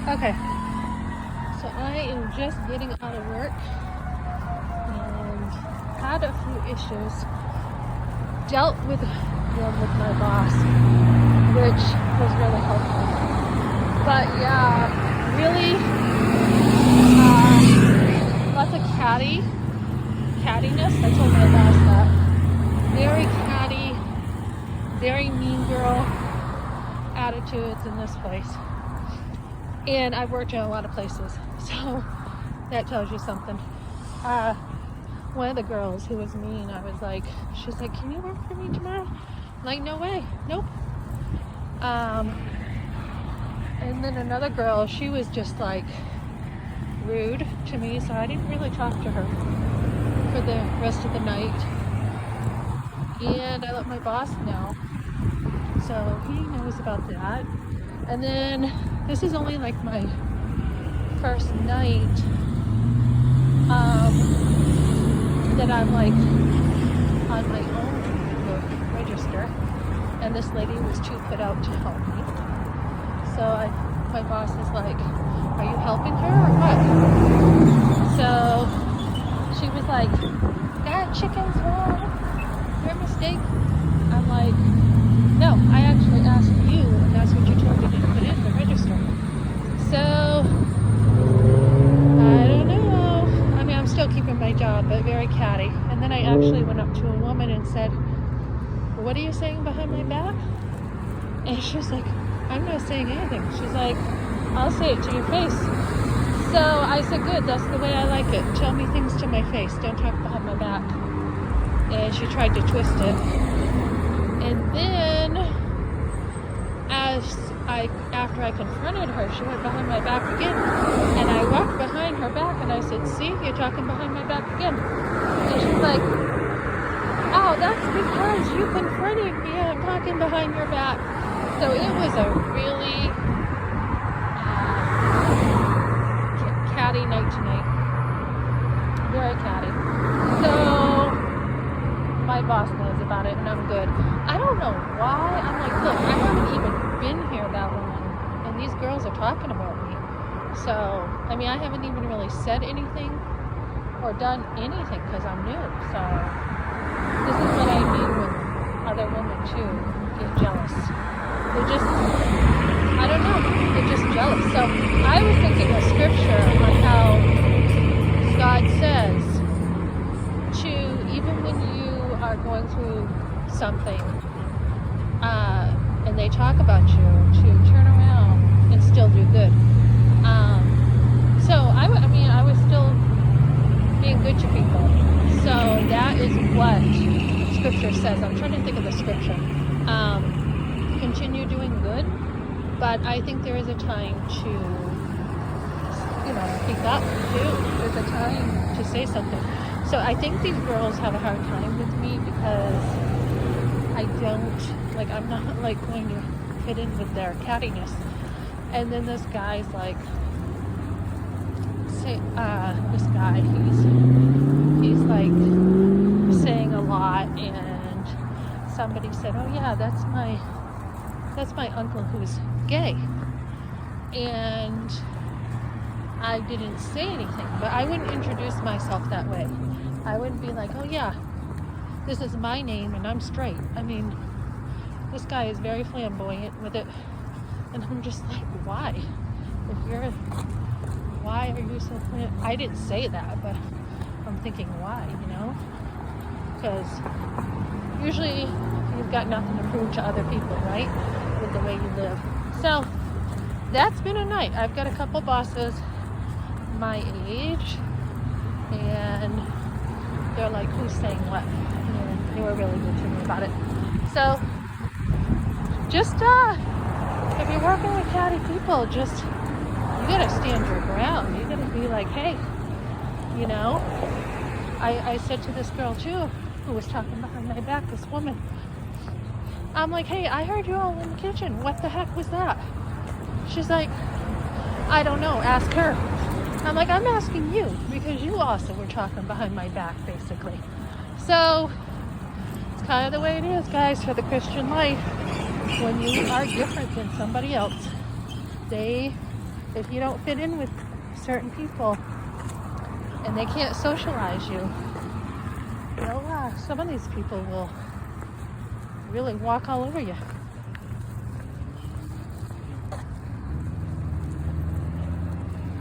Okay, so I am just getting out of work and had a few issues. Dealt with them with my boss, which was really helpful. But yeah, really, lots of cattiness. I told my boss that. Very catty, very mean girl attitudes in this place. And I've worked in a lot of places, so that tells you something. One of the girls who was mean, she's like, can you work for me tomorrow? I'm like, no way, nope. And then another girl, she was just like rude to me, so I didn't really talk to her for the rest of the night. And I let my boss know, so he knows about that. And then this is only like my first night that I'm like on my own to the register, and this lady was too put out to help me. So my boss is like, are you helping her or what? So she was like, that chicken's wrong, your mistake. I'm like, no, I actually asked you, and that's what you told me to put in the register. So I don't know. I mean, I'm still keeping my job, but very catty. And then I actually went up to a woman and said, what are you saying behind my back? And she was like, I'm not saying anything. She's like, I'll say it to your face. So I said, good, that's the way I like it. Tell me things to my face. Don't talk behind my back. And she tried to twist it. And then after I confronted her, she went behind my back again. And I walked behind her back and I said, see, you're talking behind my back again. And she's like, oh, that's because you confronted me. I'm talking behind your back. So it was a really catty night tonight. Very catty. So my boss knows about it and I'm good. I don't know why. I'm like, look, I haven't even been here that long and these girls are talking about me. So, I mean, I haven't even really said anything or done anything because I'm new. So this is what I mean when other women too get jealous. They're just, I don't know, they're just jealous. So I was thinking of scripture on how God says to, even when you are going through something and they talk about you, to turn around and still do good. So I was still being good to people. So that is what scripture says. I'm trying to think of the scripture. Continue doing good, but I think there is a time to, speak up too. There's a time to say something. So I think these girls have a hard time with me because I'm not like going to fit in with their cattiness. And then this guy's like, this guy, he's like saying a lot, and somebody said, oh yeah, that's my uncle who's gay. And I didn't say anything, but I wouldn't introduce myself that way. I wouldn't be like, oh yeah, this is my name and I'm straight. I mean, this guy is very flamboyant with it. And I'm just like, why? Why are you so flamboyant? I didn't say that, but I'm thinking why, Because usually you've got nothing to prove to other people, right? With the way you live. So that's been a night. I've got a couple bosses my age, and they're like, who's saying what? And they were really good to me about it. So just if you're working with catty people, just you gotta stand your ground. You gotta be like, hey, I said to this girl too, who was talking behind my back, this woman, I'm like, hey, I heard you all in the kitchen. What the heck was that? She's like, I don't know, ask her. I'm like, I'm asking you because you also were talking behind my back, basically. So it's kind of the way it is, guys, for the Christian life. When you are different than somebody else, they if you don't fit in with certain people and they can't socialize you, some of these people will really walk all over you.